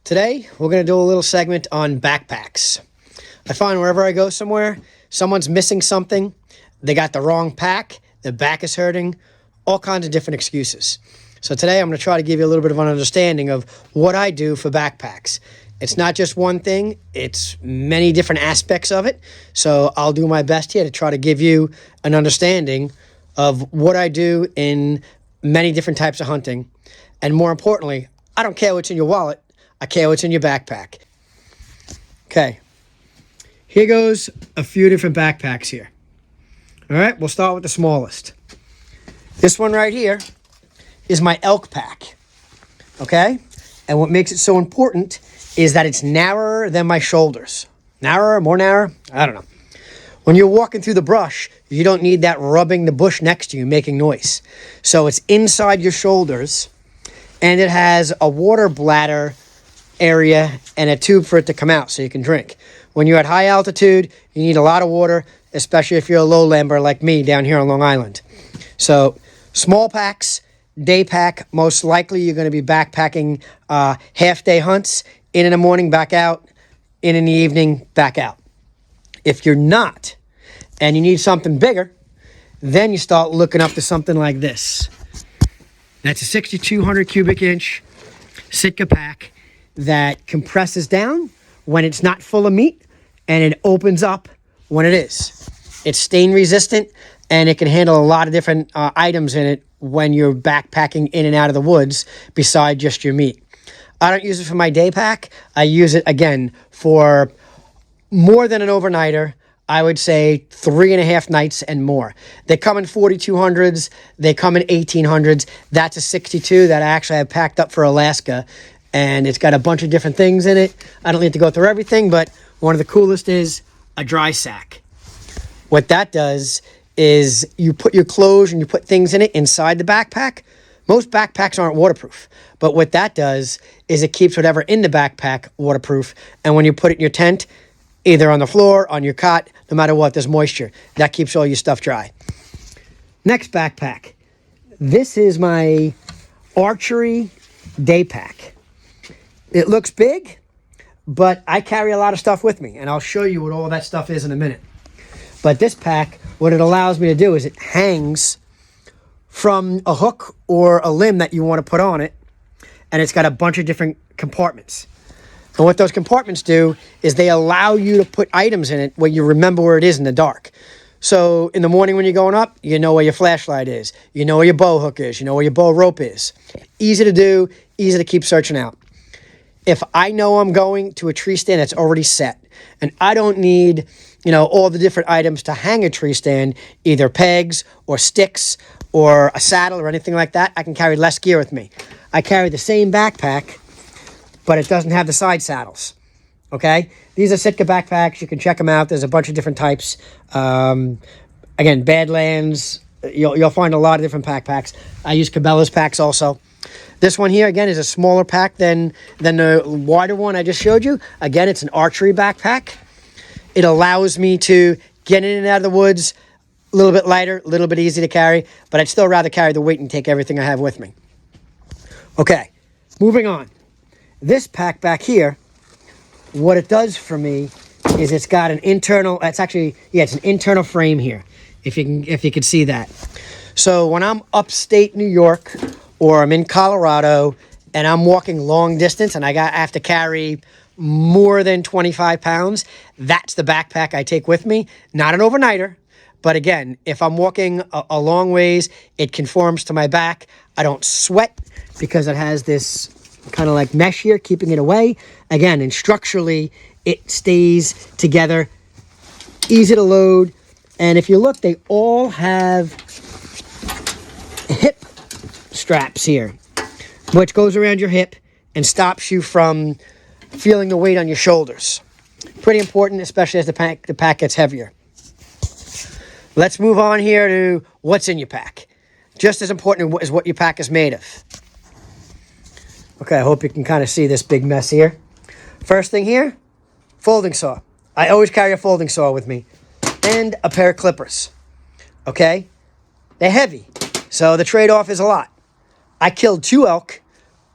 Today, we're going to do a little segment on backpacks. I find wherever I go somewhere, someone's missing something, they got the wrong pack, their back is hurting, all kinds of different excuses. So today, I'm going to try to give you a little bit of an understanding of what I do for backpacks. It's not just one thing, it's many different aspects of it. So I'll do my best here to try to give you an understanding of what I do in many different types of hunting. And more importantly, I don't care what's in your wallet, I care what's in your backpack. Okay, here goes a few different backpacks here. All right, we'll start with the smallest. This one right here is my Elk Pack, okay? And what makes it so important is that it's narrower than my shoulders. Narrower, more narrow, I don't know. When you're walking through the brush, you don't need that rubbing the bush next to you making noise. So it's inside your shoulders, and it has a water bladder area and a tube for it to come out so you can drink. When you're at high altitude, you need a lot of water, especially if you're a lowlander like me down here on Long Island. So small packs, day pack, most likely you're going to be backpacking half-day hunts, in the morning, back out, in the evening, back out. If you're not, and you need something bigger, then you start looking up to something like this. That's a 6,200 cubic inch SITKA pack that compresses down when it's not full of meat, and it opens up when it is. It's stain resistant, and it can handle a lot of different items in it when you're backpacking in and out of the woods beside just your meat. I don't use it for my day pack. I use it, again, for more than an overnighter. I would say 3.5 nights and more. They come in 4,200s. They come in 1,800s. That's a 62 that I actually have packed up for Alaska, and it's got a bunch of different things in it. I don't need to go through everything, but one of the coolest is a dry sack. What that does is you put your clothes and you put things in it inside the backpack. Most backpacks aren't waterproof, but what that does is it keeps whatever in the backpack waterproof, and when you put it in your tent, either on the floor, on your cot, no matter what, there's moisture. That keeps all your stuff dry. Next backpack. This is my Archery day pack. It looks big, but I carry a lot of stuff with me, and I'll show you what all that stuff is in a minute. But this pack, what it allows me to do is it hangs from a hook or a limb that you want to put on it, and it's got a bunch of different compartments. And what those compartments do is they allow you to put items in it where you remember where it is in the dark. So in the morning when you're going up, you know where your flashlight is. You know where your bow hook is. You know where your bow rope is. Easy to do, easy to keep searching out. If I know I'm going to a tree stand that's already set, and I don't need, all the different items to hang a tree stand, either pegs or sticks or a saddle or anything like that, I can carry less gear with me. I carry the same backpack, but it doesn't have the side saddles, okay? These are SITKA backpacks. You can check them out. There's a bunch of different types. Again, Badlands. You'll find a lot of different backpacks. I use Cabela's packs also. This one here, again, is a smaller pack than the wider one I just showed you. Again, it's an archery backpack. It allows me to get in and out of the woods a little bit lighter, a little bit easy to carry, but I'd still rather carry the weight and take everything I have with me. Okay, moving on. This pack back here, what it does for me is it's got an internal, it's an internal frame here, if you can see that. So when I'm upstate New York or I'm in Colorado and I'm walking long distance and I have to carry more than 25 pounds, that's the backpack I take with me. Not an overnighter, but again, if I'm walking a long ways, it conforms to my back. I don't sweat because it has this kind of like mesh here, keeping it away. Again, and structurally, it stays together, easy to load. And if you look, they all have hip straps here, which goes around your hip and stops you from feeling the weight on your shoulders. Pretty important, especially as the pack gets heavier. Let's move on here to what's in your pack. Just as important as what your pack is made of. Okay, I hope you can kind of see this big mess here. First thing here, folding saw. I always carry a folding saw with me. And a pair of clippers. Okay? They're heavy, so the trade-off is a lot. I killed 2 elk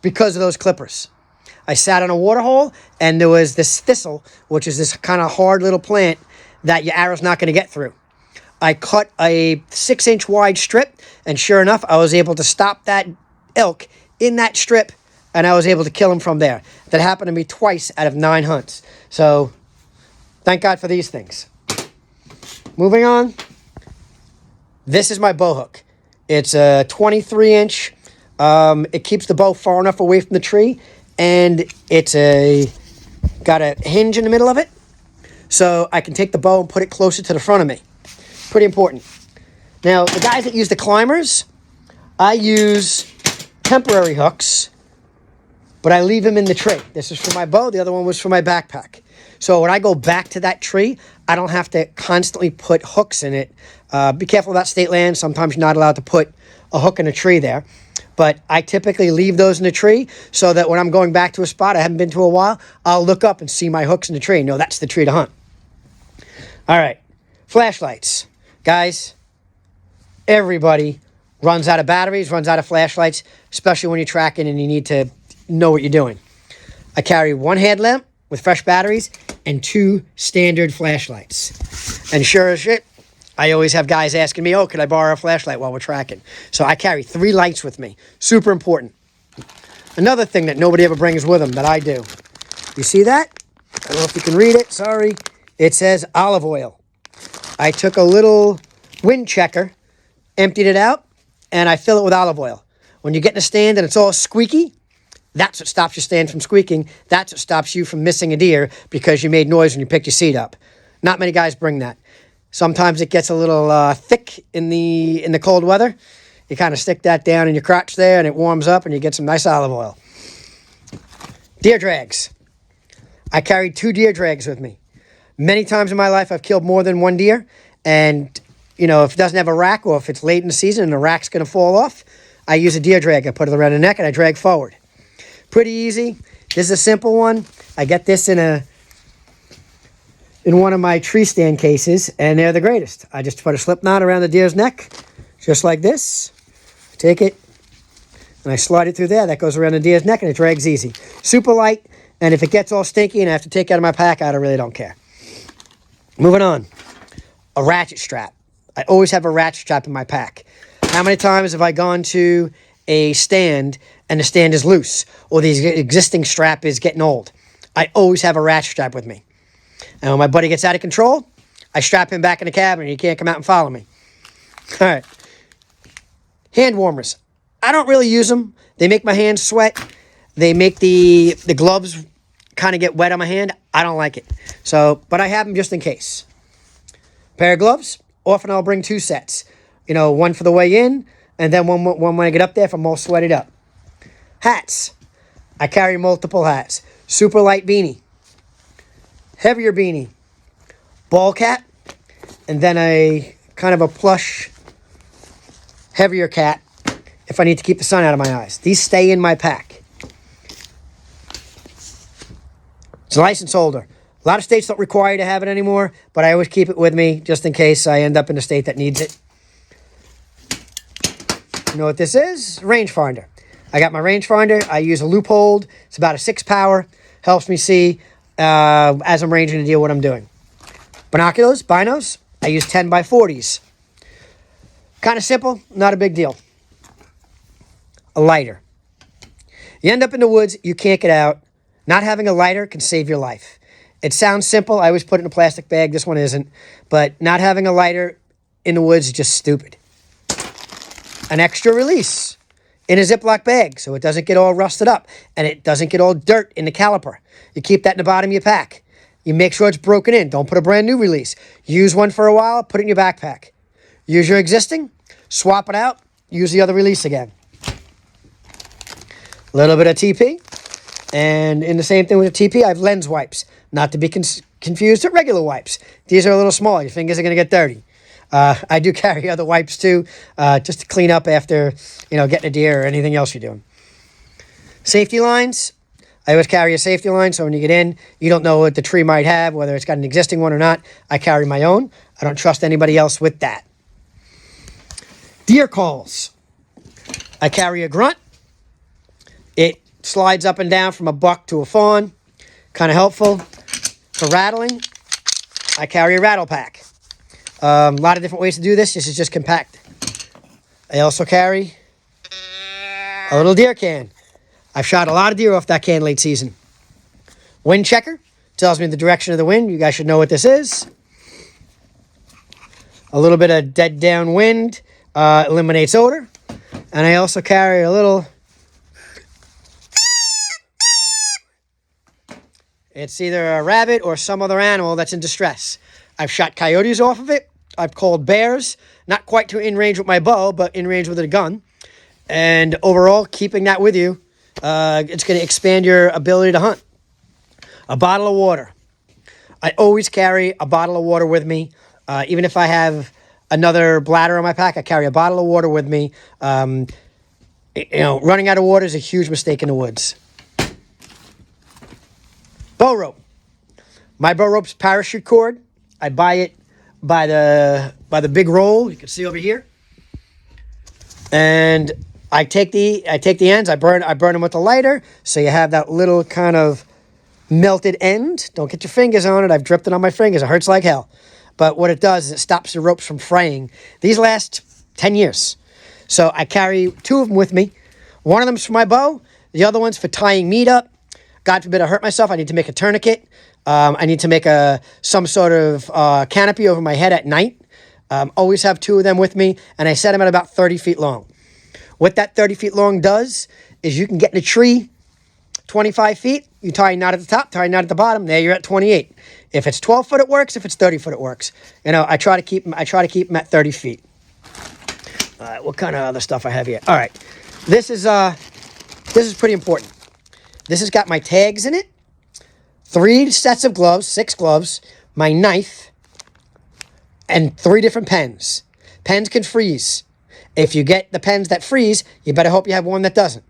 because of those clippers. I sat on a water hole, and there was this thistle, which is this kind of hard little plant that your arrow's not going to get through. I cut a 6-inch wide strip, and sure enough, I was able to stop that elk in that strip, and I was able to kill him from there. That happened to me twice out of 9 hunts. So, thank God for these things. Moving on. This is my bow hook. It's a 23-inch. It keeps the bow far enough away from the tree, and it's got a hinge in the middle of it, so I can take the bow and put it closer to the front of me. Pretty important. Now, the guys that use the climbers, I use temporary hooks, but I leave them in the tree. This is for my bow. The other one was for my backpack. So when I go back to that tree, I don't have to constantly put hooks in it. Be careful about state land. Sometimes you're not allowed to put a hook in a tree there. But I typically leave those in the tree so that when I'm going back to a spot I haven't been to a while, I'll look up and see my hooks in the tree. No, that's the tree to hunt. All right, flashlights. Guys, everybody runs out of batteries, runs out of flashlights, especially when you're tracking and you need to know what you're doing. I carry 1 headlamp with fresh batteries and 2 standard flashlights. And sure as shit, I always have guys asking me, oh, can I borrow a flashlight while we're tracking? So I carry 3 lights with me. Super important. Another thing that nobody ever brings with them that I do. You see that? I don't know if you can read it. Sorry. It says olive oil. I took a little wind checker, emptied it out, and I fill it with olive oil. When you get in a stand and it's all squeaky, that's what stops your stand from squeaking. That's what stops you from missing a deer because you made noise when you picked your seat up. Not many guys bring that. Sometimes it gets a little thick in the cold weather. You kind of stick that down in your crotch there and it warms up and you get some nice olive oil. Deer drags. I carried 2 deer drags with me. Many times in my life I've killed more than 1 deer, and you know, if it doesn't have a rack or if it's late in the season and the rack's going to fall off, I use a deer drag. I put it around the neck and I drag forward. Pretty easy. This is a simple one. I get this in one of my tree stand cases, and they're the greatest. I just put a slip knot around the deer's neck, just like this. Take it, and I slide it through there. That goes around the deer's neck, and it drags easy. Super light, and if it gets all stinky and I have to take it out of my pack, I really don't care. Moving on. A ratchet strap. I always have a ratchet strap in my pack. How many times have I gone to a stand and the stand is loose, or the existing strap is getting old? I always have a ratchet strap with me. And when my buddy gets out of control, I strap him back in the cabin and he can't come out and follow me. All right. Hand warmers. I don't really use them. They make my hands sweat. They make the gloves kind of get wet on my hand. I don't like it. So, but I have them just in case. Pair of gloves. Often I'll bring 2 sets. You know, one for the way in, and then one when I get up there if I'm all sweated up. Hats. I carry multiple hats. Super light beanie. Heavier beanie. Ball cap. And then a kind of a plush, heavier cap if I need to keep the sun out of my eyes. These stay in my pack. It's a license holder. A lot of states don't require you to have it anymore, but I always keep it with me just in case I end up in a state that needs it. You know what this is? Rangefinder. I got my rangefinder. I use a Loophole. It's about a 6 power. Helps me see as I'm ranging a deer what I'm doing. Binoculars, binos. I use 10 by 40s. Kind of simple, not a big deal. A lighter. You end up in the woods, you can't get out. Not having a lighter can save your life. It sounds simple. I always put it in a plastic bag. This one isn't. But not having a lighter in the woods is just stupid. An extra release in a Ziploc bag so it doesn't get all rusted up and it doesn't get all dirt in the caliper. You keep that in the bottom of your pack. You make sure it's broken in. Don't put a brand new release. Use one for a while, put it in your backpack. Use your existing, swap it out, use the other release again. A little bit of TP. And in the same thing with the TP, I have lens wipes. Not to be confused with regular wipes. These are a little small. Your fingers are going to get dirty. I do carry other wipes too, just to clean up after, getting a deer or anything else you're doing. Safety lines. I always carry a safety line, so when you get in, you don't know what the tree might have, whether it's got an existing one or not. I carry my own. I don't trust anybody else with that. Deer calls. I carry a grunt. It slides up and down from a buck to a fawn. Kind of helpful. For rattling, I carry a rattle pack. A lot of different ways to do this. This is just compact. I also carry a little deer can. I've shot a lot of deer off that can late season. Wind checker tells me the direction of the wind. You guys should know what this is. A little bit of dead down wind eliminates odor. And I also carry a little... It's either a rabbit or some other animal that's in distress. I've shot coyotes off of it. I've called bears, not quite to in range with my bow, but in range with a gun. And overall, keeping that with you, it's going to expand your ability to hunt. A bottle of water. I always carry a bottle of water with me. Even if I have another bladder on my pack, I carry a bottle of water with me. Running out of water is a huge mistake in the woods. Bow rope. My bow rope's parachute cord. I buy it by the big roll. You can see over here. And I take the ends. I burn them with a lighter, so you have that little kind of melted end. Don't get your fingers on it. I've dripped it on my fingers. It hurts like hell. But what it does is it stops the ropes from fraying. These last 10 years. So I carry 2 of them with me. One of them's for my bow. The other one's for tying meat up. God forbid I hurt myself. I need to make a tourniquet. I need to make some sort of canopy over my head at night. Always have 2 of them with me, and I set them at about 30 feet long. What that 30 feet long does is you can get in a tree 25 feet, you tie a knot at the top, tie a knot at the bottom, there you're at 28. If it's 12 foot, it works. If it's 30 foot, it works. I try to keep them at 30 feet. All right, what kind of other stuff I have here? All right, this is pretty important. This has got my tags in it, 3 sets of gloves, 6 gloves, my knife, and 3 different pens. Pens can freeze. If you get the pens that freeze, you better hope you have one that doesn't.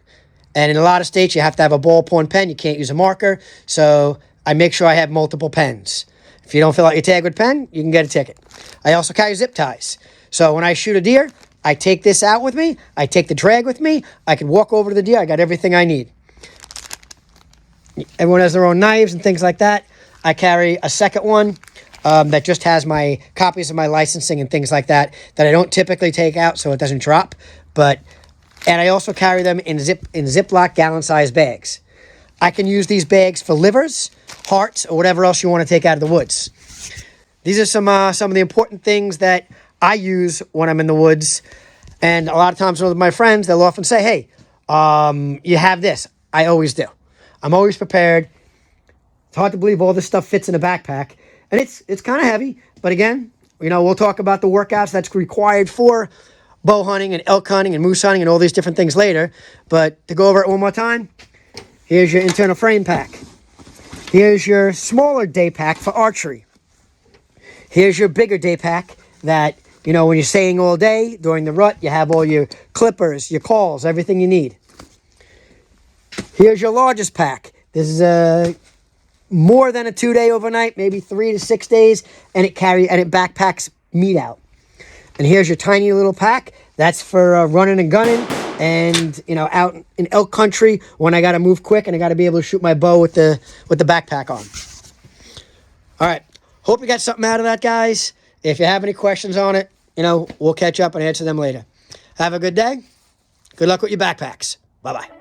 And in a lot of states, you have to have a ballpoint pen. You can't use a marker. So I make sure I have multiple pens. If you don't fill out your tag with pen, you can get a ticket. I also carry zip ties. So when I shoot a deer, I take this out with me. I take the drag with me. I can walk over to the deer. I got everything I need. Everyone has their own knives and things like that. I carry a second one that just has my copies of my licensing and things like that I don't typically take out so it doesn't drop. And I also carry them in Ziploc gallon-sized bags. I can use these bags for livers, hearts, or whatever else you want to take out of the woods. These are some of the important things that I use when I'm in the woods. And a lot of times with my friends, they'll often say, hey, you have this. I always do. I'm always prepared. It's hard to believe all this stuff fits in a backpack. And it's kind of heavy. But again, we'll talk about the workouts that's required for bow hunting and elk hunting and moose hunting and all these different things later. But to go over it one more time, here's your internal frame pack. Here's your smaller day pack for archery. Here's your bigger day pack that, when you're saying all day during the rut, you have all your clippers, your calls, everything you need. Here's your largest pack. This is more than a 2-day overnight, maybe 3 to 6 days, and it backpacks meat out. And here's your tiny little pack. That's for running and gunning, and out in elk country when I got to move quick and I got to be able to shoot my bow with the backpack on. All right, hope you got something out of that, guys. If you have any questions on it, we'll catch up and answer them later. Have a good day. Good luck with your backpacks. Bye-bye.